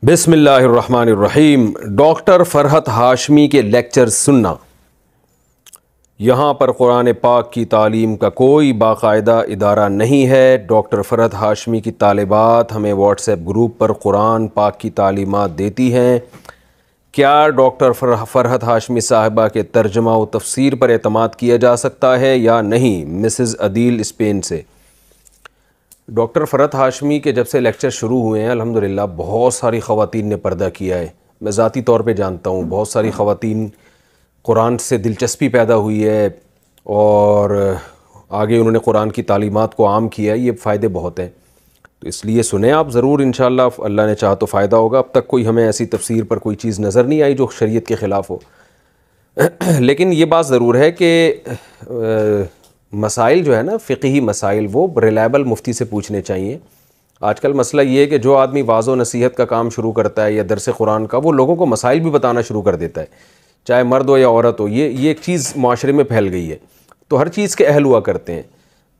بسم اللہ الرحمن الرحیم۔ ڈاکٹر فرحت ہاشمی کے لیکچر سننا۔ یہاں پر قرآن پاک کی تعلیم کا کوئی باقاعدہ ادارہ نہیں ہے۔ ڈاکٹر فرحت ہاشمی کی طالبات ہمیں واٹس ایپ گروپ پر قرآن پاک کی تعلیمات دیتی ہیں۔ کیا ڈاکٹر فرحت ہاشمی صاحبہ کے ترجمہ و تفسیر پر اعتماد کیا جا سکتا ہے یا نہیں؟ مسز عدیل اسپین سے۔ ڈاکٹر فرحت ہاشمی کے جب سے لیکچر شروع ہوئے ہیں الحمدللہ بہت ساری خواتین نے پردہ کیا ہے۔ میں ذاتی طور پہ جانتا ہوں بہت ساری خواتین قرآن سے دلچسپی پیدا ہوئی ہے اور آگے انہوں نے قرآن کی تعلیمات کو عام کیا ہے۔ یہ فائدے بہت ہیں، تو اس لیے سنیں آپ ضرور، انشاءاللہ اللہ نے چاہا تو فائدہ ہوگا۔ اب تک کوئی ہمیں ایسی تفسیر پر کوئی چیز نظر نہیں آئی جو شریعت کے خلاف ہو، لیکن یہ بات ضرور ہے کہ مسائل جو ہے نا فقہی مسائل وہ ریلائبل مفتی سے پوچھنے چاہیے۔ آج کل مسئلہ یہ ہے کہ جو آدمی واعظ و نصیحت کا کام شروع کرتا ہے یا درس قرآن کا، وہ لوگوں کو مسائل بھی بتانا شروع کر دیتا ہے، چاہے مرد ہو یا عورت ہو۔ یہ ایک چیز معاشرے میں پھیل گئی ہے، تو ہر چیز کے اہل ہوا کرتے ہیں۔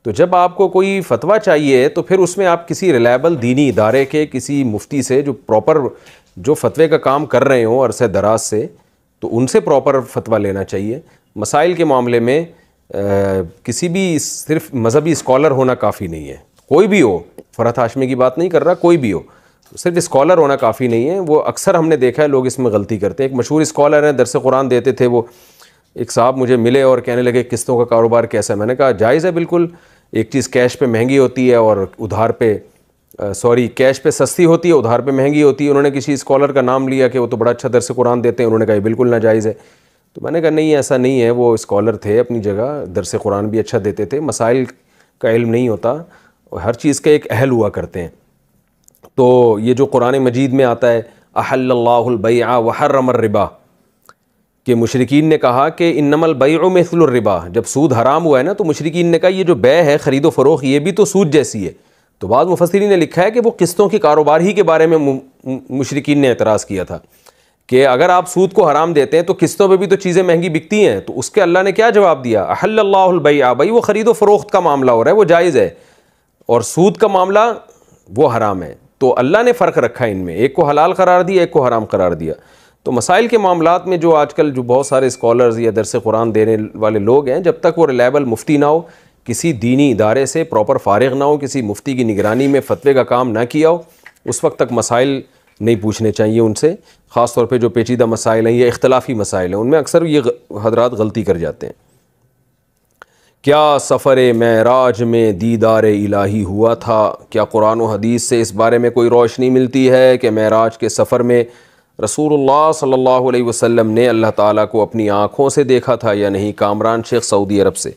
تو جب آپ کو کوئی فتویٰ چاہیے تو پھر اس میں آپ کسی ریلائبل دینی ادارے کے کسی مفتی سے جو پراپر جو فتوے کا کام کر رہے ہوں عرصہ دراز سے، تو ان سے پراپر فتویٰ لینا چاہیے۔ مسائل کے معاملے میں کسی بھی صرف مذہبی اسکالر ہونا کافی نہیں ہے، کوئی بھی ہو، فرحت ہاشمی کی بات نہیں کر رہا، کوئی بھی ہو، صرف اسکالر ہونا کافی نہیں ہے۔ وہ اکثر ہم نے دیکھا ہے لوگ اس میں غلطی کرتے ہیں۔ ایک مشہور اسکالر ہیں، درس قرآن دیتے تھے، وہ ایک صاحب مجھے ملے اور کہنے لگے قسطوں کا کاروبار کیسا ہے؟ میں نے کہا جائز ہے بالکل، ایک چیز کیش پہ مہنگی ہوتی ہے اور ادھار پہ کیش پہ سستی ہوتی ہے، ادھار پہ مہنگی ہوتی ہے۔ انہوں نے کسی اسکالر کا نام لیا کہ وہ تو بڑا اچھا درس قرآن دیتے ہیں، انہوں نے کہا یہ بالکل ناجائز ہے۔ تو میں نے کہا نہیں ایسا نہیں ہے، وہ اسکالر تھے اپنی جگہ، درس قرآن بھی اچھا دیتے تھے، مسائل کا علم نہیں ہوتا، ہر چیز کا ایک اہل ہوا کرتے ہیں۔ تو یہ جو قرآن مجید میں آتا ہے احل اللہ البیع وحرم الربا، کہ مشرکین نے کہا کہ انما البیع مثل الربا، جب سود حرام ہوا ہے نا تو مشرکین نے کہا یہ جو بیع ہے خرید و فروخت یہ بھی تو سود جیسی ہے۔ تو بعض مفسرین نے لکھا ہے کہ وہ قسطوں کے کاروبار ہی کے بارے میں مشرکین نے اعتراض کیا تھا کہ اگر آپ سود کو حرام دیتے ہیں تو قسطوں پہ بھی تو چیزیں مہنگی بکتی ہیں۔ تو اس کے اللہ نے کیا جواب دیا؟ احل اللہ البیع، بھائی وہ خرید و فروخت کا معاملہ ہو رہا ہے وہ جائز ہے، اور سود کا معاملہ وہ حرام ہے۔ تو اللہ نے فرق رکھا ان میں، ایک کو حلال قرار دیا ایک کو حرام قرار دیا۔ تو مسائل کے معاملات میں جو آج کل جو بہت سارے اسکالرز یا درس قرآن دینے والے لوگ ہیں، جب تک وہ ریلائبل مفتی نہ ہو، کسی دینی ادارے سے پراپر فارغ نہ ہو، کسی مفتی کی نگرانی میں فتوے کا کام نہ کیا ہو، اس وقت تک مسائل نہیں پوچھنے چاہیے ان سے، خاص طور پہ جو پیچیدہ مسائل ہیں یا اختلافی مسائل ہیں، ان میں اکثر یہ حضرات غلطی کر جاتے ہیں۔ کیا سفر معراج میں دیدار الہی ہوا تھا؟ کیا قرآن و حدیث سے اس بارے میں کوئی روشنی ملتی ہے کہ معراج کے سفر میں رسول اللہ صلی اللہ علیہ وسلم نے اللہ تعالیٰ کو اپنی آنکھوں سے دیکھا تھا یا نہیں؟ کامران شیخ سعودی عرب سے۔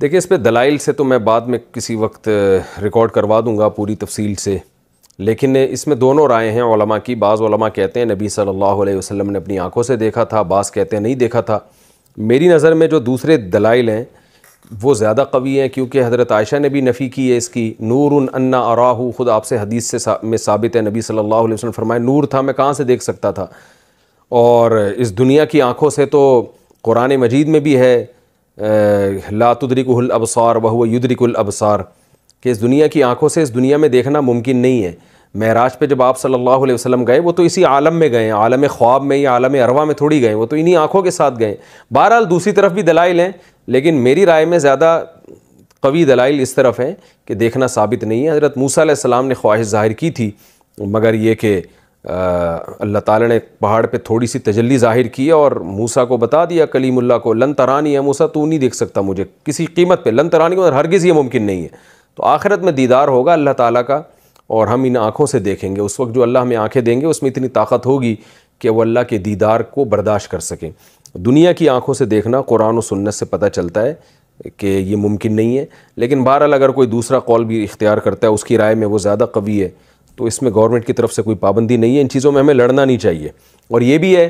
دیکھیں اس پہ دلائل سے تو میں بعد میں کسی وقت ریکارڈ کروا دوں گا پوری تفصیل سے، لیکن اس میں دونوں رائے ہیں علماء کی۔ بعض علماء کہتے ہیں نبی صلی اللہ علیہ وسلم نے اپنی آنکھوں سے دیکھا تھا، بعض کہتے ہیں نہیں دیکھا تھا۔ میری نظر میں جو دوسرے دلائل ہیں وہ زیادہ قوی ہیں، کیونکہ حضرت عائشہ نے بھی نفی کی ہے اس کی۔ نور انا اراہ، خود آپ سے حدیث سے میں ثابت ہے، نبی صلی اللہ علیہ وسلم فرمائے نور تھا، میں کہاں سے دیکھ سکتا تھا؟ اور اس دنیا کی آنکھوں سے تو قرآن مجید میں بھی ہے لا تدرکہ الابصار وہو یدرک الابصار، کہ اس دنیا کی آنکھوں سے اس دنیا میں دیکھنا ممکن نہیں ہے۔ معراج پہ جب آپ صلی اللہ علیہ وسلم گئے وہ تو اسی عالم میں گئے، عالم خواب میں یا عالم ارواح میں تھوڑی گئے، وہ تو انہی آنکھوں کے ساتھ گئے۔ بہرحال دوسری طرف بھی دلائل ہیں، لیکن میری رائے میں زیادہ قوی دلائل اس طرف ہیں کہ دیکھنا ثابت نہیں ہے۔ حضرت موسیٰ علیہ السلام نے خواہش ظاہر کی تھی، مگر یہ کہ اللہ تعالیٰ نے پہاڑ پہ تھوڑی سی تجلی ظاہر کی اور موسیٰ کو بتا دیا، کلیم اللہ کو، لن ترانی ہے موسیٰ، تو نہیں دیکھ سکتا مجھے کسی قیمت پہ، لن ترانی کو ہرگز یہ ممکن نہیں ہے۔ تو آخرت میں دیدار ہوگا اللہ تعالیٰ کا اور ہم ان آنکھوں سے دیکھیں گے۔ اس وقت جو اللہ ہمیں آنکھیں دیں گے اس میں اتنی طاقت ہوگی کہ وہ اللہ کے دیدار کو برداشت کر سکیں۔ دنیا کی آنکھوں سے دیکھنا قرآن و سنت سے پتہ چلتا ہے کہ یہ ممکن نہیں ہے، لیکن بہرحال اگر کوئی دوسرا قول بھی اختیار کرتا ہے اس کی رائے میں وہ زیادہ قوی ہے، تو اس میں گورنمنٹ کی طرف سے کوئی پابندی نہیں ہے۔ ان چیزوں میں ہمیں لڑنا نہیں چاہیے۔ اور یہ بھی ہے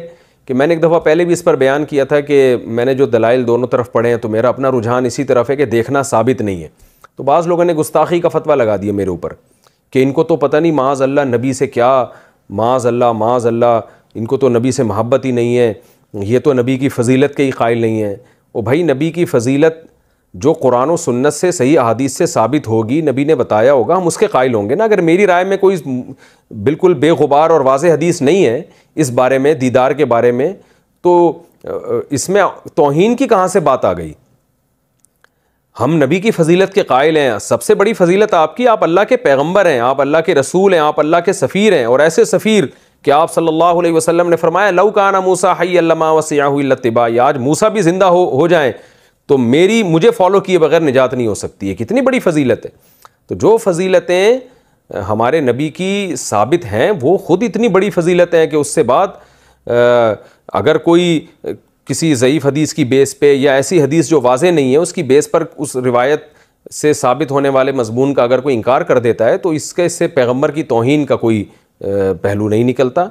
کہ میں نے ایک دفعہ پہلے بھی اس پر بیان کیا تھا کہ میں نے جو دلائل دونوں طرف پڑھے ہیں تو میرا اپنا رجحان اسی طرف ہے کہ دیکھنا ثابت نہیں ہے۔ تو بعض لوگوں نے گستاخی کا فتویٰ لگا دیا میرے اوپر کہ ان کو تو پتہ نہیں معاذ اللہ نبی سے کیا، معاذ اللہ ان کو تو نبی سے محبت ہی نہیں ہے، یہ تو نبی کی فضیلت کے ہی قائل نہیں ہیں۔ او بھائی نبی کی فضیلت جو قرآن و سنت سے صحیح احادیث سے ثابت ہوگی، نبی نے بتایا ہوگا، ہم اس کے قائل ہوں گے نا۔ اگر میری رائے میں کوئی بالکل بے غبار اور واضح حدیث نہیں ہے اس بارے میں، دیدار کے بارے میں، تو اس میں توہین کی کہاں سے بات آ گئی؟ ہم نبی کی فضیلت کے قائل ہیں، سب سے بڑی فضیلت آپ کی، آپ اللہ کے پیغمبر ہیں، آپ اللہ کے رسول ہیں، آپ اللہ کے سفیر ہیں، اور ایسے سفیر کہ آپ صلی اللہ علیہ وسلم نے فرمایا لو کان موسیٰ حیا لما وسعہ الا اتباعی، آج موسیٰ بھی زندہ ہو جائیں تو مجھے فالو کیے بغیر نجات نہیں ہو سکتی ہے۔ کتنی بڑی فضیلت ہے۔ تو جو فضیلتیں ہمارے نبی کی ثابت ہیں وہ خود اتنی بڑی فضیلت ہیں کہ اس سے بعد اگر کوئی کسی ضعیف حدیث کی بیس پہ یا ایسی حدیث جو واضح نہیں ہے اس کی بیس پر اس روایت سے ثابت ہونے والے مضمون کا اگر کوئی انکار کر دیتا ہے تو اس سے پیغمبر کی توہین کا کوئی پہلو نہیں نکلتا۔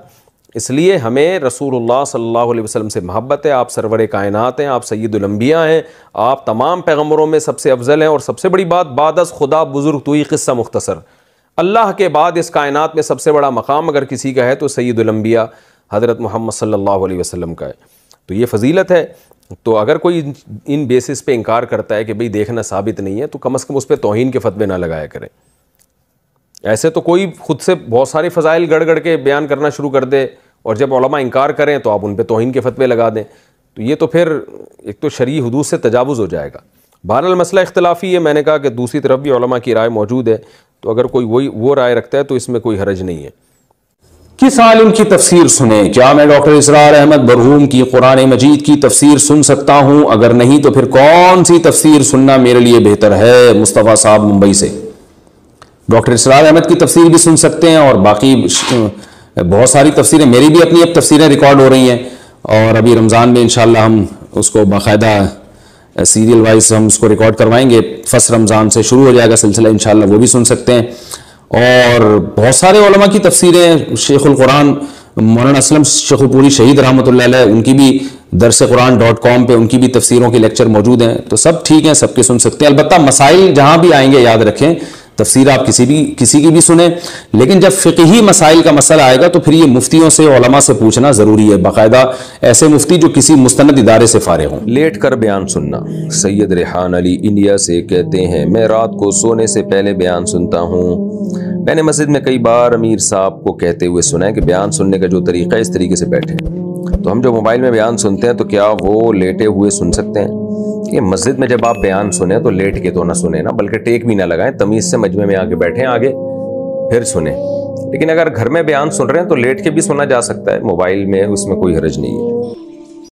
اس لیے ہمیں رسول اللہ صلی اللہ علیہ وسلم سے محبت ہے، آپ سرور کائنات ہیں، آپ سید الانبیاء ہیں، آپ تمام پیغمبروں میں سب سے افضل ہیں، اور سب سے بڑی بات بعد از خدا بزرگ توئی قصہ مختصر، اللہ کے بعد اس کائنات میں سب سے بڑا مقام اگر کسی کا ہے تو سید الانبیاء حضرت محمد صلی اللہ علیہ وسلم کا ہے۔ تو یہ فضیلت ہے۔ تو اگر کوئی ان بیسس پہ انکار کرتا ہے کہ بھئی دیکھنا ثابت نہیں ہے تو کم از کم اس پہ توہین کے فتوے نہ لگایا کریں۔ ایسے تو کوئی خود سے بہت سارے فضائل گڑ گڑ کے بیان کرنا شروع کر دے اور جب علماء انکار کریں تو آپ ان پہ توہین کے فتوے لگا دیں، تو یہ تو پھر ایک تو شرعی حدود سے تجاوز ہو جائے گا۔ بہرحال مسئلہ اختلافی ہے، میں نے کہا کہ دوسری طرف بھی علماء کی رائے موجود ہے، تو اگر کوئی وہ رائے رکھتا ہے تو اس میں کوئی حرج نہیں ہے۔ کس عالم کی تفسیر سنیں؟ کیا میں ڈاکٹر اسرار احمد برہوم کی قرآن مجید کی تفسیر سن سکتا ہوں؟ اگر نہیں تو پھر کون سی تفسیر سننا میرے لیے بہتر ہے؟ مصطفیٰ صاحب ممبئی سے۔ ڈاکٹر اسرار احمد کی تفسیر بھی سن سکتے ہیں، اور باقی بہت ساری تفسیریں، میری بھی اپنی اب تفسیریں ریکارڈ ہو رہی ہیں، اور ابھی رمضان میں انشاءاللہ ہم اس کو باقاعدہ سیریل وائز ہم اس کو ریکارڈ کروائیں گے، فصل رمضان سے شروع ہو جائے گا سلسلہ، انشاءاللہ وہ بھی سن سکتے ہیں۔ اور بہت سارے علماء کی تفسیریں، شیخ القرآن مولانا اسلم شیخ پوری شہید رحمۃ اللہ علیہ، ان کی بھی درسقرآن.com پہ ان کی بھی تفسیروں کے لیکچر موجود ہیں، تو سب ٹھیک ہیں، سب کے سن سکتے ہیں۔ البتہ مسائل جہاں بھی آئیں گے یاد رکھیں، تفسیر آپ کسی کی بھی سنیں، لیکن جب فقہی مسائل کا مسئلہ آئے گا تو پھر یہ مفتیوں سے، علماء سے پوچھنا ضروری ہے، باقاعدہ ایسے مفتی جو کسی مستند ادارے سے فارغ ہوں۔ لیٹ کر بیان سننا۔ سید ریحان علی انڈیا سے کہتے ہیں، میں رات کو سونے سے پہلے بیان سنتا ہوں۔ میں نے مسجد میں کئی بار امیر صاحب کو کہتے ہوئے سنا ہے کہ بیان سننے کا جو طریقہ ہے اس طریقے سے بیٹھیں۔ تو ہم جو موبائل میں بیان سنتے ہیں تو کیا وہ لیٹے ہوئے سن سکتے ہیں؟ یہ مسجد میں جب آپ بیان سنیں تو لیٹ کے تو نہ سنیں نا، بلکہ ٹیک بھی نہ لگائیں، تمیز سے مجمع میں آگے بیٹھیں، آگے پھر سنیں۔ لیکن اگر گھر میں بیان سن رہے ہیں تو لیٹ کے بھی سنا جا سکتا ہے موبائل میں، اس میں کوئی حرج نہیں ہے۔